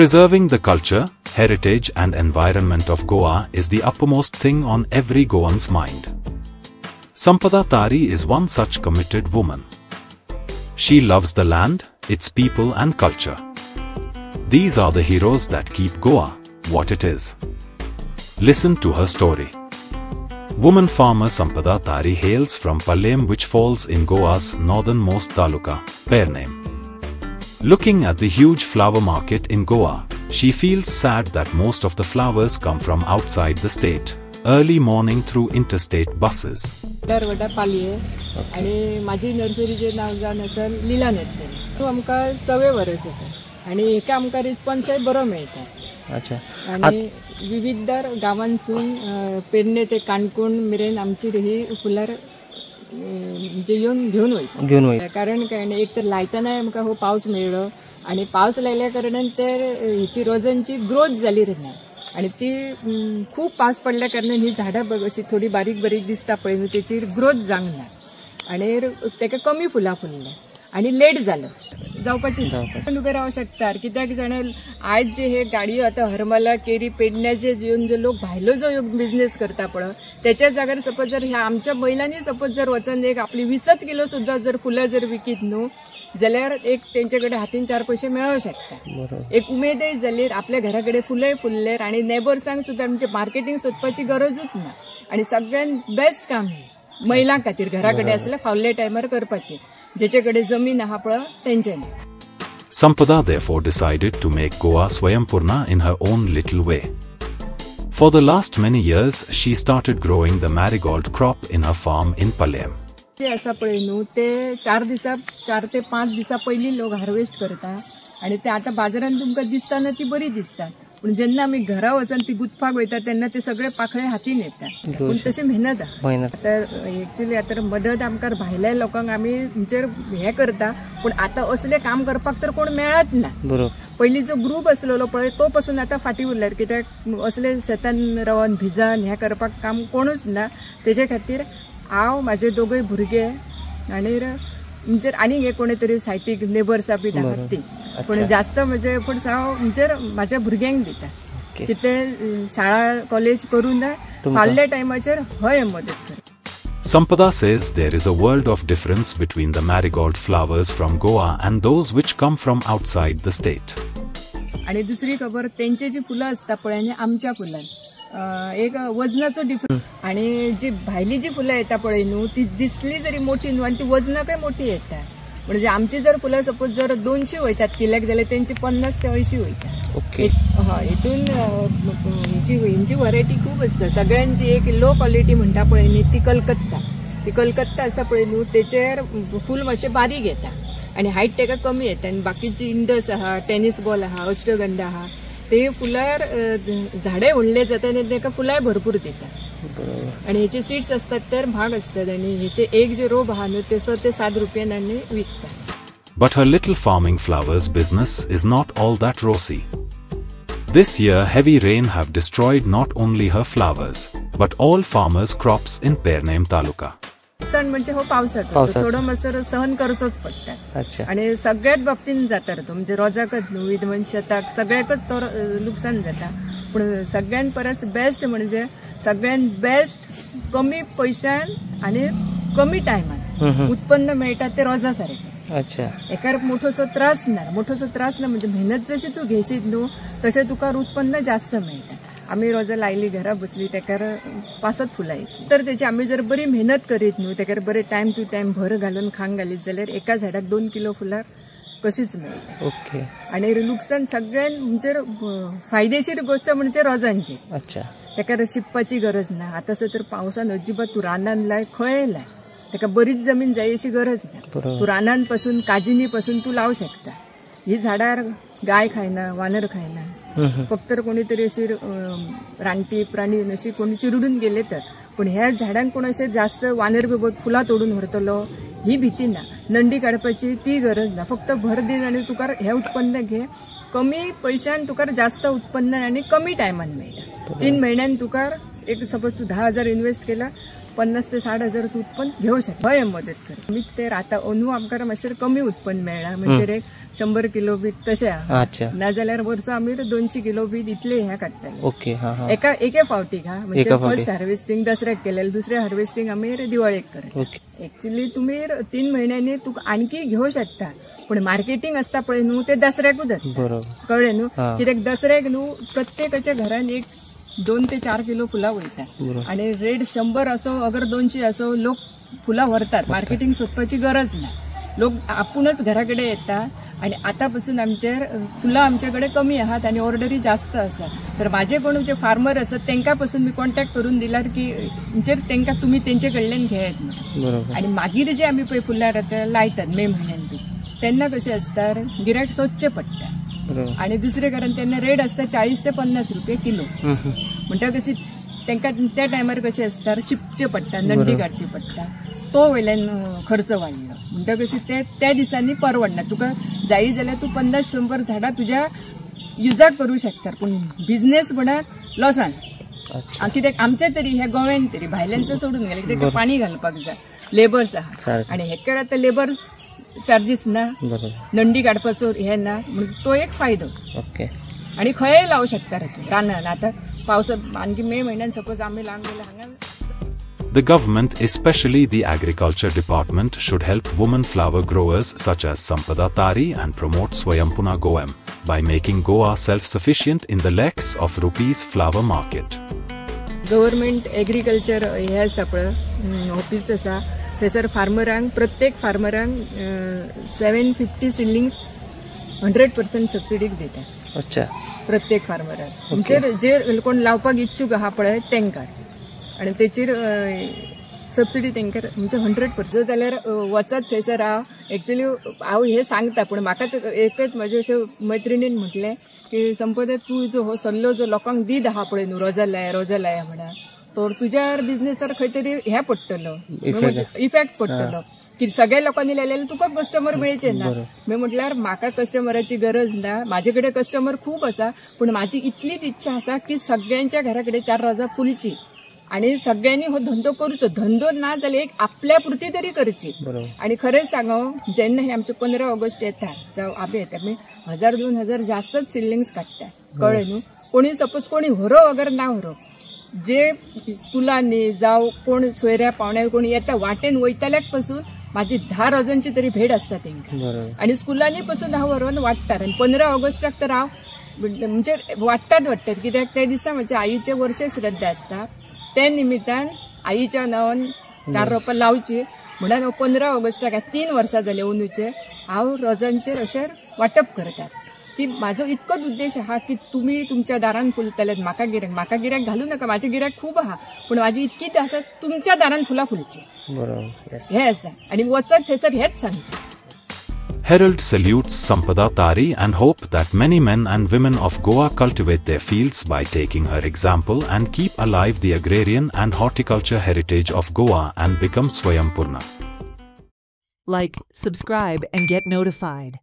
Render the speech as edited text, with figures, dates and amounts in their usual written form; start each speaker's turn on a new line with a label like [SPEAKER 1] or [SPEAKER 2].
[SPEAKER 1] Preserving the culture, heritage and environment of Goa is the uppermost thing on every Goan's mind. Sampada Tari is one such committed woman. She loves the land, its people and culture. These are the heroes that keep Goa what it is. Listen to her story. Woman farmer Sampada Tari hails from Palyam, which falls in Goa's northernmost taluka, Pernem. Looking at the huge flower market in Goa, she feels sad that most of the flowers come from outside the state, early morning through interstate buses.
[SPEAKER 2] Vada पालये आणि माझी नर्सरीचे नाव जावन आसा लीला nursery. तो आमका 6 वर्स आसा आणि एका आमका रिस्पॉन्स बरो मेळटा. अच्छा. आणि विविध गावांसून पेडणे ते काणकोण मेरेन आमची ही फुलार म्हणजे घेऊन वयता. कारण काय एक तर लायतना आमका हो पावस मेळ्ळो आणि पावस लायल्या कारणान तर हिची रोजांची ग्रोथ जाली ना आणि ती खूप पावस पडल्या कारणान ही झाडां बघ अशी थोडी बारीक बारीक दिसता पळय न्हू, त्याची ग्रोथ जावंक ना आणि ताका कमी फुलां फुलल्या आणि लेट जालो जावपाची उबे रावूं शकता. कित्याक जाणा आज जे हे गाडयो आता हरमला केरी पेडण्याचे येऊन जे लोक भायलो जो बिझनेस करता पळय त्याच्या जाग्यार सपोज जर ह्या आमच्या महिलांनी सपोज जर वचन एक आपली 20 किलो सुद्धा जर फुलां जर विकीत न्हू जाल्यार एक तेंच्याकडे हातीन 4 पैसे मेळों शकता. एक उमेदय जाल्यार आपल्या घराकडे फुलय फुलल्यार आणि नेबर्सांक सुद्धा म्हणजे मार्केटिंग सोदपाची गरजूच ना आणि सगळ्यात बेस्ट काम हे महिलां खातीर घराकडे असल्या फावल्या टायमार करपाचे जेचेकडे जमीन आहा पळय तेंच्यांनी.
[SPEAKER 1] Sampada therefore decided to make Goa Swayambhurna in her own little way. For the last many years, she started growing the marigold crop in her farm in Palyam.
[SPEAKER 2] जे असा पळय न्हू ते 4 ते 5 दिवसा पयली लोक हार्वेस्ट करता आणि ते आता बाजारात तुमका दिसताना ती बरी दिसतात. पण जेन्ना आमी घरा वचून ती गुंतपाक वयता तेन्ना ते सगळे पाखळे हातीन येतात. पण तसे मेहनत तर एक्चुअली आता मदत आमकां भायल्या लोकांक आमी म्हणजे हे करता पण आता असले काम करपाक तर कोण मेळत ना. पहिली जो ग्रुप असलेलो पळय तो पासून आता फाटी उरल्यार कित्याक असले शेतान रावन भिजन हे करपाक काम कोणूच ना. तेजे खातीर हांव माझे दोगय भुरगे आणि म्हणजे आनी हे कोणी तरी सायटीक नेबर्स बी धाकट ती पण जास्त म्हणजे पण हांव म्हणजे माझ्या भुरग्यांक दिता की ते शाळा कॉलेज करून फावल्या टायमाचेर हय मदत करता.
[SPEAKER 1] Sampada says there is a world of difference between the marigold flowers from Goa and those which come from outside the state.
[SPEAKER 2] आणि दुसरी खबर त्यांची जी फुलं असतात पळय आणि आमच्या फुलां एक वजनाचो डिफरन्स आणि जी भायली जी फुलं येता पळय न्हू ती दिसली जरी मोठी न्हू आणि ती वजनाकय मोठी येता. म्हणजे आमची जर फुलं सपोज जर 200 वयतात किल्याक जाल्यार त्यांची 50 ते 80 वयतात. हितून हिंची व्हरायटी खूप असता. सगळ्यांची एक लो क्वालिटी म्हणटा पळय न्ही ती कलकत्ता आसा पळय न्हू तेचेर फूल मातशें बारीक येता आणि हायट ताका कमी येता आणि बाकीची इंडस आहा टेनिस बॉल आहा अष्टगंधा आहा ते फुलार झाडे व्हडले जाता आणि ताका फुलाय भरपूर देतात आणि ह्याचे सीड्स असतात तर महाग असतात आणि ह्याचे एक जे रोप आहा न्हू ते 6 ते 7 रुपयांनी विकतात.
[SPEAKER 1] But her little farming flowers business is not all that rosy. This year heavy rain have destroyed not only her flowers but all farmers' crops in Pernem taluka.
[SPEAKER 2] सण म्हणजे हो पावसाचो थोडं मातसो सहन करचोच पडटा आणि सगळ्याच बाबतीन जाता तो म्हणजे रोजाकच न्हू विधवन शेताक सगळ्याकच तो लुकसाण जाता. पण सगळ्यात परस बेस्ट म्हणजे सगळ्यात बेस्ट कमी पैशान आणि कमी टायमान उत्पन्न मेळटा ते रोजा सारखे. एकार मोठोसो त्रास ना म्हणजे मेहनत जशी तू घेशीत न्हू तशें तुका उत्पन्न जास्त मेळटा. आम्ही रोजा लायली घरा बसली तेकार 5 फुलां येतली तर त्याची आम्ही जर बरी मेहनत करीत न्हू तेकार बरे टायम टू टायम भर घालून खांग घालीत जाल्यार एका झाडाक 2 किलो फुलां कशीच मेळटा. आणि लुकसाण सगळ्यात म्हणजे फायदेशीर गोष्ट म्हणजे रोजांची. तेकार शिंपपाची गरज ना. आता तर पावसान अजिबात तू रानान लाय खंय लाय तेका बरीच जमीन जाय अशी गरज ना. तू रानान पासून काजिनी पासून तू लावू शकता. ही झाडार गाय खायना वानर खायना फक्त कोणीतरी अशी रानटी प्राणी अशी कोणी चिरडून गेले तर पण ह्या झाडांक कोण असे जास्त वानर बी फुलां तोडून व्हरतलो ही भीती ना. नंडी काढपाची ती गरज ना. फक्त भर दिन आणि तुका हे उत्पन्न घे कमी पैशान तुका जास्त उत्पन्न आणि कमी टायमान मेळटा. 3 महिन्यान तुका एक सपोज तू 10,000 इन्व्हेस्ट केला 50 ते 60,000 उत्पन्न घेऊ शकता. हय मदत कर मी ते आता अंदू आमकां मातशें कमी उत्पन्न मेळ्ळा म्हणजे 100 किलो बीत तशें नाजाल्यार वर्स आमी 200 किलो बीत इतले ह्या काडटाले.
[SPEAKER 3] ओके
[SPEAKER 2] एके फावटीक म्हणजे फर्स्ट हार्वेस्टिंग दसऱ्याक केलेले, दुसरे हार्वेस्टिंग आमी दिवाळेक करता. एक्चुअली तुम्ही 3 महिन्यांनी तुका आणखी घेऊ शकता, पण मार्केटिंग असता पळय न्हू ते दसऱ्याकूच असता. कळ्ळें न्हू? कित्याक दसऱ्याक न्हू प्रत्येकाच्या घरान 2 ते 4 किलो फुलां वयता आणि रेट 100 असो अगर 200 असो लोक फुलां व्हरतात. मार्केटिंग सोदपाची गरज ना, लोक आपुणच घराकडे येता. आणि आतापासून आमचे फुलां आमच्याकडे कमी आहात आणि ऑर्डरी जास्त आसा. तर माझे कोण जे फार्मर असतात तेंका पासून मी कॉन्टॅक्ट करून दिल्यार की म्हणजे तेंका तुम्ही तेंचे कडल्यान घेयात म्हणून. आणि मागीर जे आमी पळय फुलां लायतात मे म्हयन्यान बी तेन्ना कशें आसता गिरायक सोदचें पडटा. आणि दुसरे कारण तेन्ना रेट असता 40 ते 50 रुपये किलो. म्हणटा कशी तेंका त्या टायमार कशें आसता शिंपचें पडटा, नंडी काडची पडटा, तो वयल्यान खर्च वाडलो. म्हणटा कशी त्या दिसांनी परवडना. तुका जायी जाल्यार तूं 50-100 झाडां तुज्या युजाक करूं शकता, पूण बिझनेस म्हणत लॉसान. कित्याक आमच्या तरी ह्या गोव्यान तरी भायल्यांचं सोडून गेले कित्याक पाणी घालपाक जाय, लेबर्स आहा आणि हेकर आतां लेबर चार्जीस ना, नंडी काडपाचो हे ना, म्हणजे तो एक फायदो. आणि खंय लावू शकता तूं रानान. आतां पावसात आणखी मे म्हयन्यान सपोज आमी लावून गेले हांगा.
[SPEAKER 1] The government, especially the Agriculture Department, should help women flower growers such as Sampada Tari and promote Swayampuna Goem by making Goa self-sufficient in the lakhs of rupees flower market.
[SPEAKER 2] Government Agriculture हे सगळं office आसा थंयसर फार्मरांक प्रत्येक फार्मरांक 750 seedlings 100% सबसिडीक दिता.
[SPEAKER 3] अच्छा.
[SPEAKER 2] प्रत्येक फार्मरांक म्हणजे जे कोण लावपाक इच्छुक आहा पळय तेंकां आणि तेचेर सबसिडी तेंकां म्हणजे 100% जाल्यार वचत थंयसर. एक्चुअली हांव हे सांगता पण म्हाका एकच म्हजे अशें मैत्रिणीन म्हटलें की संपदा तूं जो हो सल्लो जो लोकांक दीत आहा पळय न्हू रोजा लाया म्हणा, तर तुज्या बिझनेसार खंय तरी हे पडटलो इफेक्ट पडटलो की सगळ्या लोकांनी लायलेले तुका कस्टमर मेळचे ना. मी म्हटल्यार म्हाका कस्टमराची गरज ना, म्हाजे कडेन कस्टमर खूब आसा, पण म्हाजी इतलीच इच्छा आसा की सगळ्यांच्या घरा कडेन 4 रोजां फुलची आणि सगळ्यांनी हो धंदो करूचो. धंदो ना जाल्यार एक आपल्या पुरती तरी करची. आणि खरेंच सांगो जेन्ना हे आमचे 15 ऑगस्ट येता जावं आबे येता आमी 1000-2000 जास्तच सिडलिंग्स काडटा. कळ्ळें न्हू? कोणी सपोज कोणी व्हरो अगर ना व्हरो, जे स्कुलांनी जावं कोण सोयऱ्या पावण्यार कोणी येता वाटेन वयतल्याक पासून माझी 10 रोजांची तरी भेट असता तेंकां. आणि स्कुलांनी पासून हांव व्हरून वाडटात. आणि 15 ऑगस्टाक तर हांव म्हणजे वाडटात कित्याक त्या दिसा म्हज्या आईचे वर्ष श्रद्धा आसता. त्या निमित्तान आईच्या नांवान 4 रोपां लावची म्हणून 15 ऑगस्टाक 3 वर्सां जाली अंदूचे हांव रोजांचेर अशें वांटप करता. की म्हाजो इतकोच उद्देश आहा की तुमी तुमच्या दारान फुलतले. म्हाका गिरायक घालू नका, म्हाजे गिरायक खूब आहा, पूण म्हाजी इतकीच आसा तुमच्या दारान फुलां फुलची हे आसा. आणि वचत थंयसर हेच सांगता.
[SPEAKER 1] Herald salutes Sampada Tari and hope that many men and women of Goa cultivate their fields by taking her example and keep alive the agrarian and horticulture heritage of Goa and become Swayampurna.
[SPEAKER 4] Like, subscribe and get notified.